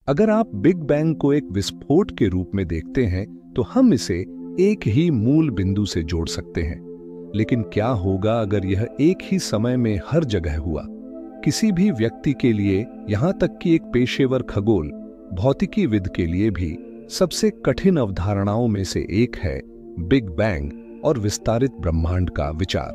अगर आप big bang को एक विस्फोट के रूप में देखते हैं तो हम इसे एक ही मूल बिंदु से जोड़ सकते हैं। लेकिन क्या होगा अगर यह एक ही समय में हर जगह हुआ? किसी भी व्यक्ति के लिए, यहां तक कि एक पेशेवर खगोल भौतिकीविद के लिए भी सबसे कठिन अवधारणाओं में से एक है बिग बैंग और विस्तारित ब्रह्मांड का विचार।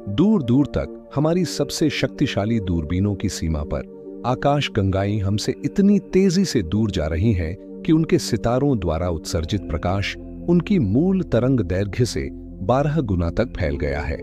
दूर दूर तक हमारी सबसे शक्तिशाली दूरबीनों की सीमा पर आकाश गंगाएं हमसे इतनी तेजी से दूर जा रही हैं कि उनके सितारों द्वारा उत्सर्जित प्रकाश उनकी मूल तरंग दैर्घ्य से 12 गुना तक फैल गया है।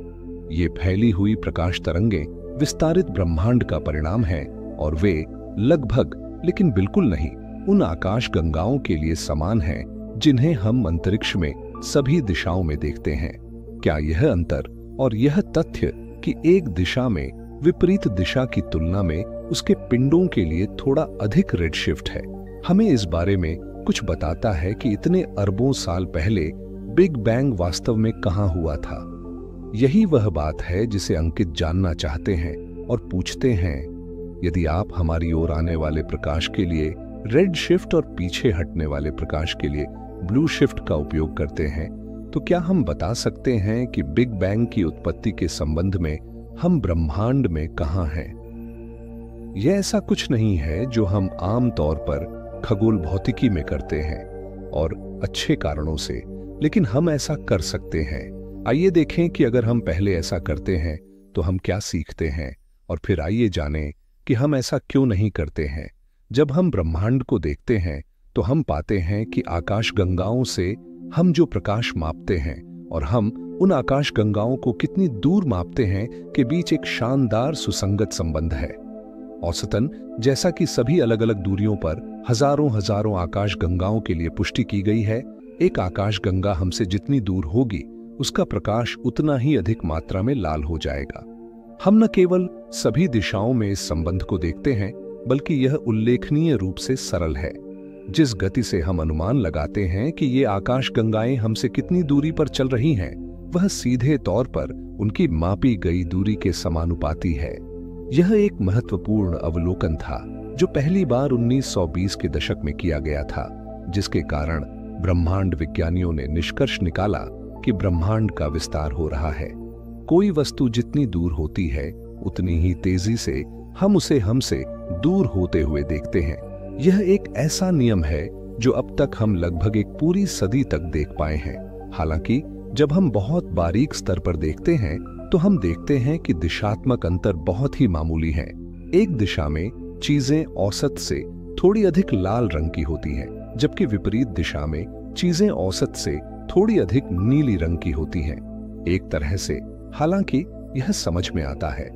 ये फैली हुई प्रकाश तरंगें विस्तारित ब्रह्मांड का परिणाम हैं और वे लगभग, लेकिन बिल्कुल नहीं, उन आकाश गंगाओं के लिए समान हैं जिन्हें हम अंतरिक्ष में सभी दिशाओं में देखते हैं। क्या यह अंतर और यह तथ्य कि एक दिशा में विपरीत दिशा की तुलना में उसके पिंडों के लिए थोड़ा अधिक रेडशिफ्ट है, हमें इस बारे में कुछ बताता है कि इतने अरबों साल पहले बिग बैंग वास्तव में कहां हुआ था? यही वह बात है जिसे अंकित जानना चाहते हैं और पूछते हैं, यदि आप हमारी ओर आने वाले प्रकाश के लिए रेड शिफ्ट और पीछे हटने वाले प्रकाश के लिए ब्लू शिफ्ट का उपयोग करते हैं, तो क्या हम बता सकते हैं कि बिग बैंग की उत्पत्ति के संबंध में हम ब्रह्मांड में कहां हैं? यह ऐसा कुछ नहीं है जो हम आम तौर पर खगोल भौतिकी में करते हैं, और अच्छे कारणों से, लेकिन हम ऐसा कर सकते हैं। आइए देखें कि अगर हम पहले ऐसा करते हैं तो हम क्या सीखते हैं, और फिर आइए जानें कि हम ऐसा क्यों नहीं करते हैं। जब हम ब्रह्मांड को देखते हैं तो हम पाते हैं कि आकाश गंगाओं से हम जो प्रकाश मापते हैं और हम उन आकाश गंगाओं को कितनी दूर मापते हैं के बीच एक शानदार सुसंगत संबंध है। औसतन, जैसा कि सभी अलग अलग दूरियों पर हजारों हजारों आकाश गंगाओं के लिए पुष्टि की गई है, एक आकाश गंगा हमसे जितनी दूर होगी उसका प्रकाश उतना ही अधिक मात्रा में लाल हो जाएगा। हम न केवल सभी दिशाओं में इस संबंध को देखते हैं, बल्कि यह उल्लेखनीय रूप से सरल है। जिस गति से हम अनुमान लगाते हैं कि ये आकाश गंगाएं हमसे कितनी दूरी पर चल रही हैं, वह सीधे तौर पर उनकी मापी गई दूरी के समानुपाती है। यह एक महत्वपूर्ण अवलोकन था जो पहली बार 1920 के दशक में किया गया था, जिसके कारण ब्रह्मांड विज्ञानियों ने निष्कर्ष निकाला कि ब्रह्मांड का विस्तार हो रहा है। कोई वस्तु जितनी दूर होती है उतनी ही तेजी से हम उसे हमसे दूर होते हुए देखते हैं। यह एक ऐसा नियम है जो अब तक हम लगभग एक पूरी सदी तक देख पाए हैं। हालांकि जब हम बहुत बारीक स्तर पर देखते हैं तो हम देखते हैं कि दिशात्मक अंतर बहुत ही मामूली है। एक दिशा में चीजें औसत से थोड़ी अधिक लाल रंग की होती हैं, जबकि विपरीत दिशा में चीजें औसत से थोड़ी अधिक नीली रंग की होती हैं। एक तरह से, हालांकि यह समझ में आता है।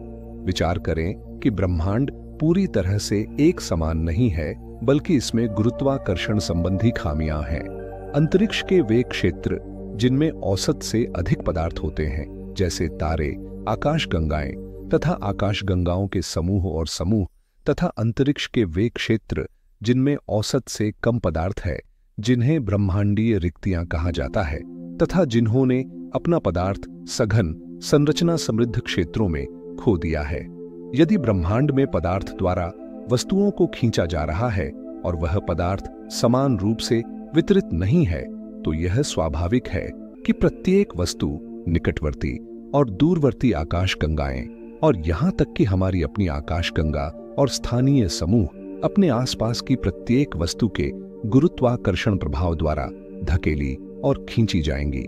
विचार करें कि ब्रह्मांड पूरी तरह से एक समान नहीं है, बल्कि इसमें गुरुत्वाकर्षण संबंधी खामियां हैं। अंतरिक्ष के वे क्षेत्र जिनमें औसत से अधिक पदार्थ होते हैं, जैसे तारे, आकाशगंगाएं तथा आकाशगंगाओं के समूह और समूह, तथा अंतरिक्ष के वे क्षेत्र जिनमें औसत से कम पदार्थ है, जिन्हें ब्रह्मांडीय रिक्तियां कहा जाता है, तथा जिन्होंने अपना पदार्थ सघन संरचना समृद्ध क्षेत्रों में खो दिया है। यदि ब्रह्मांड में पदार्थ द्वारा वस्तुओं को खींचा जा रहा है और वह पदार्थ समान रूप से वितरित नहीं है, तो यह स्वाभाविक है कि प्रत्येक वस्तु, निकटवर्ती और दूरवर्ती आकाशगंगाएं, और यहां तक कि हमारी अपनी आकाशगंगा और स्थानीय समूह, अपने आसपास की प्रत्येक वस्तु के गुरुत्वाकर्षण प्रभाव द्वारा धकेली और खींची जाएंगी।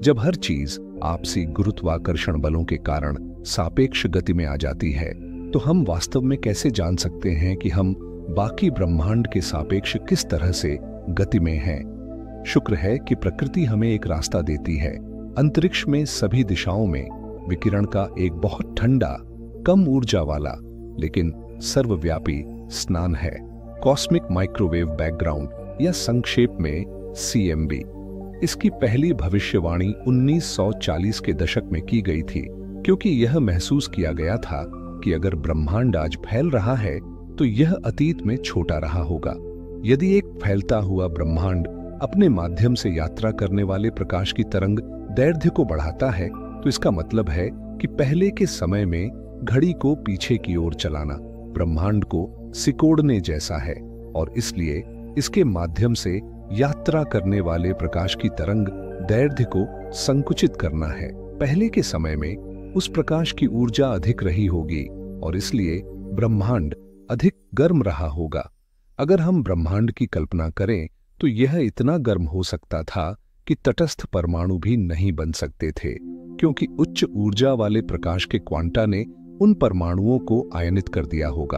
जब हर चीज आपसी गुरुत्वाकर्षण बलों के कारण सापेक्ष गति में आ जाती है, तो हम वास्तव में कैसे जान सकते हैं कि हम बाकी ब्रह्मांड के सापेक्ष किस तरह से गति में हैं? शुक्र है कि प्रकृति हमें एक रास्ता देती है। अंतरिक्ष में सभी दिशाओं में विकिरण का एक बहुत ठंडा, कम ऊर्जा वाला लेकिन सर्वव्यापी स्नान है, कॉस्मिक माइक्रोवेव बैकग्राउंड, या संक्षेप में CMB। इसकी पहली भविष्यवाणी 1940 के दशक में की गई थी, क्योंकि यह महसूस किया गया था कि अगर ब्रह्मांड आज फैल रहा है तो यह अतीत में छोटा रहा होगा। यदि एक फैलता हुआ ब्रह्मांड अपने माध्यम से यात्रा करने वाले प्रकाश की तरंग दैर्घ्य को बढ़ाता है, तो इसका मतलब है कि पहले के समय में घड़ी को पीछे की ओर चलाना ब्रह्मांड को सिकोड़ने जैसा है। और इसलिए इसके माध्यम से यात्रा करने वाले प्रकाश की तरंग दैर्ध्य को संकुचित करना है। पहले के समय में उस प्रकाश की ऊर्जा अधिक रही होगी और इसलिए ब्रह्मांड अधिक गर्म रहा होगा। अगर हम ब्रह्मांड की कल्पना करें तो यह इतना गर्म हो सकता था कि तटस्थ परमाणु भी नहीं बन सकते थे, क्योंकि उच्च ऊर्जा वाले प्रकाश के क्वांटा ने उन परमाणुओं को आयनित कर दिया होगा।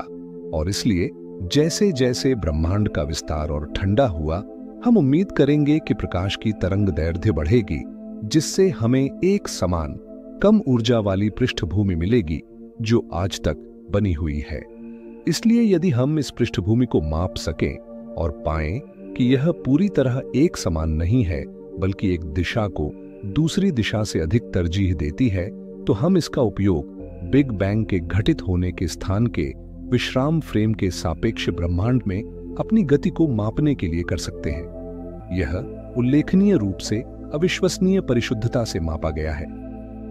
और इसलिए जैसे जैसे ब्रह्मांड का विस्तार और ठंडा हुआ, हम उम्मीद करेंगे कि प्रकाश की तरंग दैर्ध्य बढ़ेगी, जिससे हमें एक समान कम ऊर्जा वाली पृष्ठभूमि मिलेगी जो आज तक बनी हुई है। इसलिए यदि हम इस पृष्ठभूमि को माप सकें और पाएं कि यह पूरी तरह एक समान नहीं है, बल्कि एक दिशा को दूसरी दिशा से अधिक तरजीह देती है, तो हम इसका उपयोग बिग बैंग के घटित होने के स्थान के विश्राम फ्रेम के सापेक्ष ब्रह्मांड में अपनी गति को मापने के लिए कर सकते हैं। यह उल्लेखनीय रूप से अविश्वसनीय परिशुद्धता से मापा गया है।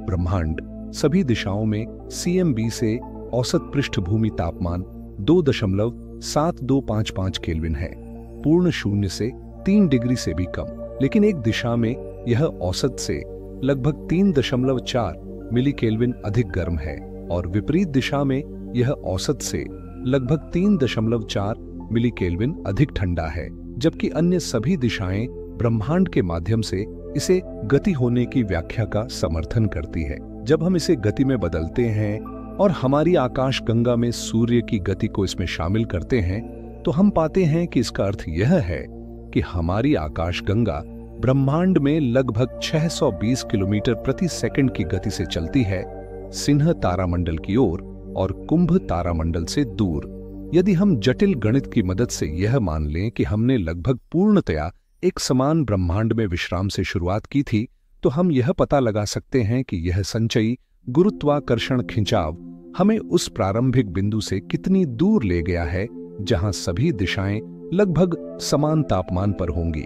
ब्रह्मांड सभी दिशाओं में CMB से औसत पृष्ठभूमि तापमान 2.7255 केल्विन है, पूर्ण शून्य से 3 डिग्री से भी कम। लेकिन एक दिशा में यह औसत से लगभग 3.4 मिली केल्विन अधिक गर्म है और विपरीत दिशा में यह औसत से लगभग 3.4 मिली केल्विन अधिक ठंडा है, जबकि अन्य सभी दिशाएं ब्रह्मांड के माध्यम से इसे गति होने की व्याख्या का समर्थन करती है। जब हम इसे गति में बदलते हैं और हमारी आकाश गंगा में सूर्य की गति को इसमें शामिल करते हैं, तो हम पाते हैं कि इसका अर्थ यह है कि हमारी आकाश गंगा ब्रह्मांड में लगभग 620 किलोमीटर प्रति सेकंड की गति से चलती है, सिंह तारामंडल की ओर और कुंभ तारामंडल से दूर। यदि हम जटिल गणित की मदद से यह मान लें कि हमने लगभग पूर्णतया एक समान ब्रह्मांड में विश्राम से शुरुआत की थी, तो हम यह पता लगा सकते हैं कि यह संचयी गुरुत्वाकर्षण खिंचाव हमें उस प्रारंभिक बिंदु से कितनी दूर ले गया है जहां सभी दिशाएं लगभग समान तापमान पर होंगी।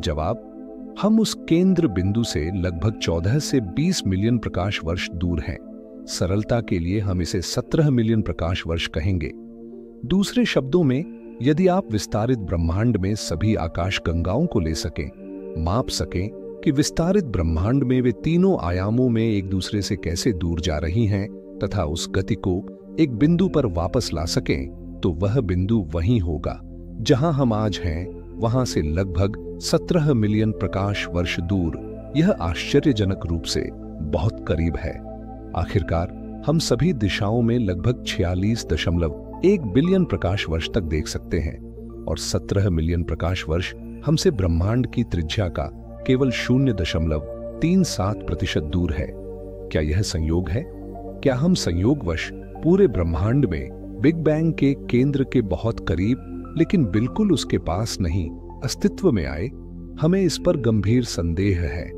जवाब: हम उस केंद्र बिंदु से लगभग 14 से 20 मिलियन प्रकाश वर्ष दूर हैं। सरलता के लिए हम इसे 17 मिलियन प्रकाश वर्ष कहेंगे। दूसरे शब्दों में, यदि आप विस्तारित ब्रह्मांड में सभी आकाश गंगाओं को ले सकें, माप सकें कि विस्तारित ब्रह्मांड में वे तीनों आयामों में एक दूसरे से कैसे दूर जा रही हैं तथा उस गति को एक बिंदु पर वापस ला सकें, तो वह बिंदु वहीं होगा जहां हम आज हैं, वहां से लगभग 17 मिलियन प्रकाश वर्ष दूर। यह आश्चर्यजनक रूप से बहुत करीब है। आखिरकार हम सभी दिशाओं में लगभग 46.1 बिलियन प्रकाश वर्ष तक देख सकते हैं और 17 मिलियन प्रकाश वर्ष हमसे ब्रह्मांड की त्रिज्या का केवल 0.37% दूर है। क्या यह संयोग है? क्या हम संयोगवश पूरे ब्रह्मांड में बिग बैंग के केंद्र के बहुत करीब, लेकिन बिल्कुल उसके पास नहीं, अस्तित्व में आए? हमें इस पर गंभीर संदेह है।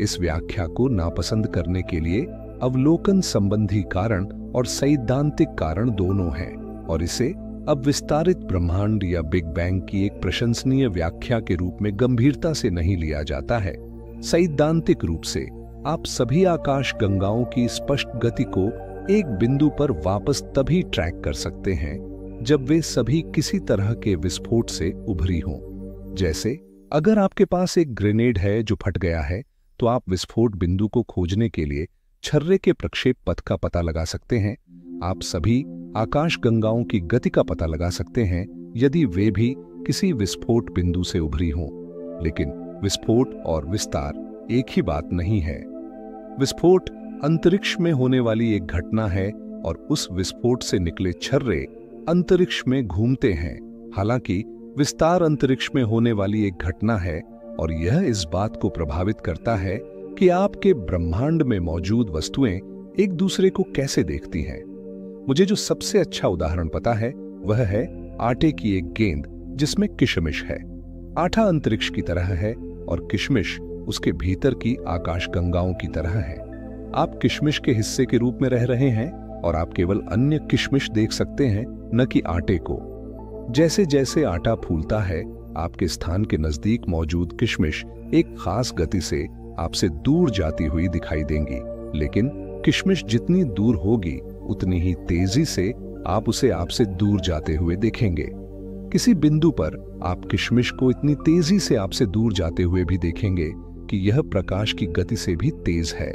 इस व्याख्या को नापसंद करने के लिए अवलोकन संबंधी कारण और सैद्धांतिक कारण दोनों हैं, और इसे अब विस्तारित ब्रह्मांड या बिग बैंग की एक प्रशंसनीय व्याख्या के रूप में गंभीरता से नहीं लिया जाता है। सैद्धांतिक रूप से आप सभी आकाश गंगाओं की स्पष्ट गति को एक बिंदु पर वापस तभी ट्रैक कर सकते हैं जब वे सभी किसी तरह के विस्फोट से उभरी हों। जैसे अगर आपके पास एक ग्रेनेड है जो फट गया है, तो आप विस्फोट बिंदु को खोजने के लिए छर्रे के प्रक्षेप पथ का पता लगा सकते हैं। आप सभी आकाश गंगाओं की गति का पता लगा सकते हैं यदि वे भी किसी विस्फोट बिंदु से उभरी हों। लेकिन विस्फोट और विस्तार एक ही बात नहीं है। विस्फोट अंतरिक्ष में होने वाली एक घटना है और उस विस्फोट से निकले छर्रे अंतरिक्ष में घूमते हैं। हालांकि विस्तार अंतरिक्ष में होने वाली एक घटना है और यह इस बात को प्रभावित करता है कि आपके ब्रह्मांड में मौजूद वस्तुएं एक दूसरे को कैसे देखती हैं। मुझे जो सबसे अच्छा उदाहरण पता है वह है आटे की एक गेंद जिसमें किशमिश है। आटा अंतरिक्ष की तरह है और किशमिश उसके भीतर की आकाश गंगाओं की तरह है। आप किशमिश के हिस्से के रूप में रह रहे हैं और आप केवल अन्य किशमिश देख सकते हैं, न कि आटे को। जैसे जैसे आटा फूलता है, आपके स्थान के नजदीक मौजूद किशमिश एक खास गति से आपसे दूर जाती हुई दिखाई देंगी, लेकिन किशमिश जितनी दूर होगी उतनी ही तेजी से आप उसे आपसे दूर जाते हुए देखेंगे। किसी बिंदु पर आप किशमिश को इतनी तेजी से आपसे दूर जाते हुए भी देखेंगे कि यह प्रकाश की गति से भी तेज है।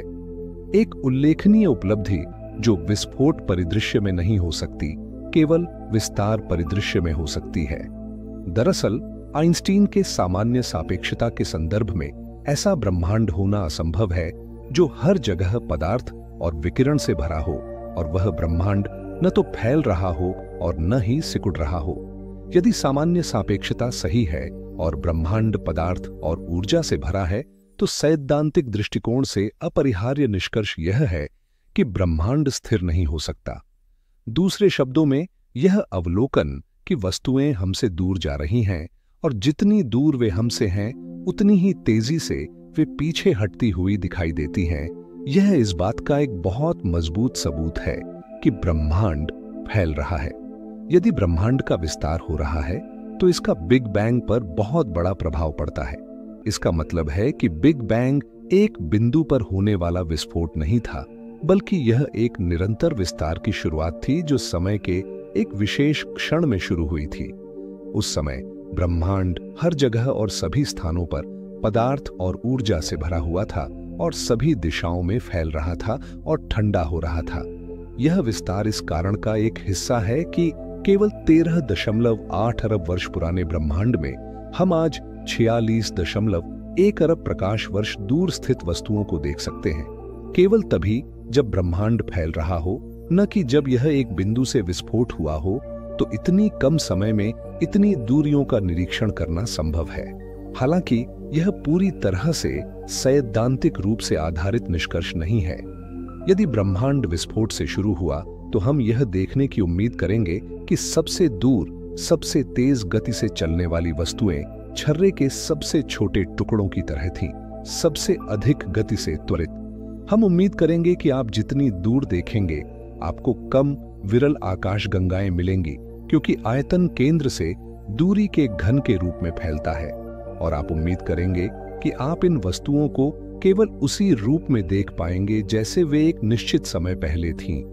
एक उल्लेखनीय उपलब्धि जो विस्फोट परिदृश्य में नहीं हो सकती, केवल विस्तार परिदृश्य में हो सकती है। दरअसल आइंस्टीन के सामान्य सापेक्षता के संदर्भ में ऐसा ब्रह्मांड होना असंभव है जो हर जगह पदार्थ और विकिरण से भरा हो, और वह ब्रह्मांड न तो फैल रहा हो और न ही सिकुड़ रहा हो। यदि सामान्य सापेक्षता सही है और ब्रह्मांड पदार्थ और ऊर्जा से भरा है, तो सैद्धांतिक दृष्टिकोण से अपरिहार्य निष्कर्ष यह है कि ब्रह्मांड स्थिर नहीं हो सकता। दूसरे शब्दों में, यह अवलोकन कि वस्तुएं हमसे दूर जा रही हैं और जितनी दूर वे हमसे हैं उतनी ही तेजी से वे पीछे हटती हुई दिखाई देती हैं, यह इस बात का एक बहुत मजबूत सबूत है कि ब्रह्मांड फैल रहा है। यदि ब्रह्मांड का विस्तार हो रहा है तो इसका बिग बैंग पर बहुत बड़ा प्रभाव पड़ता है। इसका मतलब है कि बिग बैंग एक बिंदु पर होने वाला विस्फोट नहीं था, बल्कि यह एक निरंतर विस्तार की शुरुआत थी जो समय के एक विशेष क्षण में शुरू हुई थी। उस समय ब्रह्मांड हर जगह और सभी स्थानों पर पदार्थ और ऊर्जा से भरा हुआ था और सभी दिशाओं में फैल रहा था और ठंडा हो रहा था। यह विस्तार इस कारण का एक हिस्सा है कि केवल 13.8 अरब वर्ष पुराने ब्रह्मांड में हम आज 46.1 अरब प्रकाश वर्ष दूर स्थित वस्तुओं को देख सकते हैं। केवल तभी जब ब्रह्मांड फैल रहा हो, न कि जब यह एक बिंदु से विस्फोट हुआ हो, तो इतनी कम समय में इतनी दूरियों का निरीक्षण करना संभव है। हालांकि यह पूरी तरह से सैद्धांतिक रूप से आधारित निष्कर्ष नहीं है। यदि ब्रह्मांड विस्फोट से शुरू हुआ तो हम यह देखने की उम्मीद करेंगे कि सबसे दूर सबसे तेज गति से चलने वाली वस्तुएं छर्रे के सबसे छोटे टुकड़ों की तरह थीं, सबसे अधिक गति से त्वरित। हम उम्मीद करेंगे कि आप जितनी दूर देखेंगे आपको कम विरल आकाशगंगाएं मिलेंगी, क्योंकि आयतन केंद्र से दूरी के घन के रूप में फैलता है, और आप उम्मीद करेंगे कि आप इन वस्तुओं को केवल उसी रूप में देख पाएंगे जैसे वे एक निश्चित समय पहले थीं।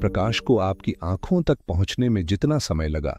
प्रकाश को आपकी आंखों तक पहुंचने में जितना समय लगा,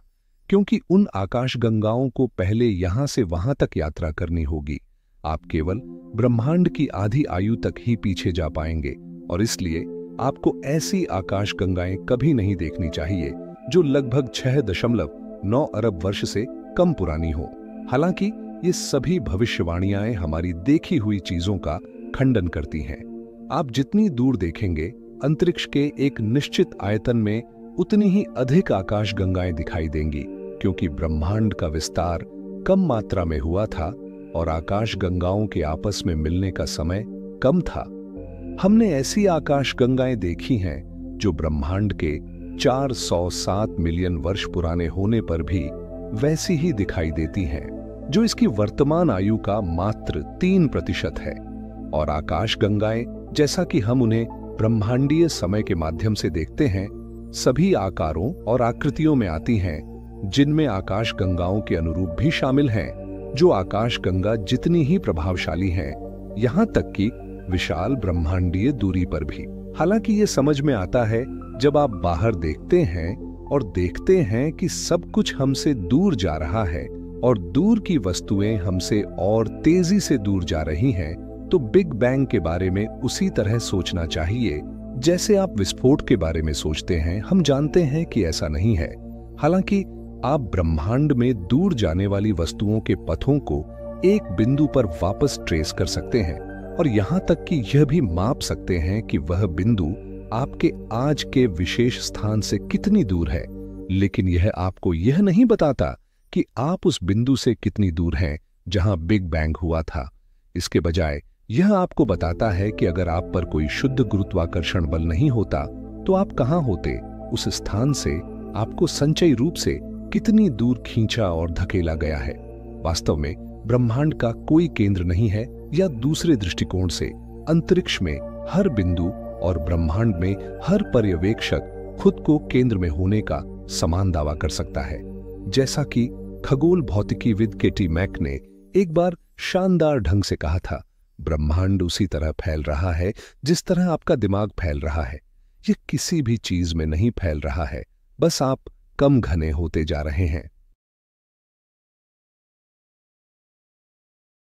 क्योंकि उन आकाशगंगाओं को पहले यहां से वहां तक यात्रा करनी होगी, आप केवल ब्रह्मांड की आधी आयु तक ही पीछे जा पाएंगे, और इसलिए आपको ऐसी आकाशगंगाएं कभी नहीं देखनी चाहिए जो लगभग 6.9 अरब वर्ष से कम पुरानी हो। हालांकि ये सभी भविष्यवाणियां हमारी देखी हुई चीजों का खंडन करती हैं। आप जितनी दूर देखेंगे अंतरिक्ष के एक निश्चित आयतन में उतनी ही अधिक आकाशगंगाएं दिखाई देंगी, क्योंकि ब्रह्मांड का विस्तार कम मात्रा में हुआ था और आकाशगंगाओं के आपस में मिलने का समय कम था। हमने ऐसी आकाशगंगाएं देखी हैं जो ब्रह्मांड के 407 मिलियन वर्ष पुराने होने पर भी वैसी ही दिखाई देती हैं, जो इसकी वर्तमान आयु का मात्र 3% है। और आकाशगंगाएं, जैसा कि हम उन्हें ब्रह्मांडीय समय के माध्यम से देखते हैं, सभी आकारों और आकृतियों में आती हैं, जिनमें आकाशगंगाओं के अनुरूप भी शामिल हैं, जो आकाशगंगा जितनी ही प्रभावशाली हैं, यहां तक कि विशाल ब्रह्मांडीय दूरी पर भी। हालांकि ये समझ में आता है जब आप बाहर देखते हैं और देखते हैं कि सब कुछ हमसे दूर जा रहा है और दूर की वस्तुएं हमसे और तेजी से दूर जा रही हैं, तो बिग बैंग के बारे में उसी तरह सोचना चाहिए जैसे आप विस्फोट के बारे में सोचते हैं। हम जानते हैं कि ऐसा नहीं है। हालांकि आप ब्रह्मांड में दूर जाने वाली वस्तुओं के पथों को एक बिंदु पर वापस ट्रेस कर सकते हैं, और यहां तक कि यह भी माप सकते हैं कि वह बिंदु आपके आज के विशेष स्थान से कितनी दूर है। लेकिन यह आपको यह नहीं बताता कि आप उस बिंदु से कितनी दूर हैं जहां बिग बैंग हुआ था। इसके बजाय यह आपको बताता है कि अगर आप पर कोई शुद्ध गुरुत्वाकर्षण बल नहीं होता तो आप कहां होते। उस स्थान से आपको संचयी रूप से कितनी दूर खींचा और धकेला गया है। वास्तव में ब्रह्मांड का कोई केंद्र नहीं है, या दूसरे दृष्टिकोण से अंतरिक्ष में हर बिंदु और ब्रह्मांड में हर पर्यवेक्षक खुद को केंद्र में होने का समान दावा कर सकता है। जैसा कि खगोल भौतिकीविद केटी मैक ने एक बार शानदार ढंग से कहा था, ब्रह्मांड उसी तरह फैल रहा है जिस तरह आपका दिमाग फैल रहा है। यह किसी भी चीज में नहीं फैल रहा है, बस आप कम घने होते जा रहे हैं।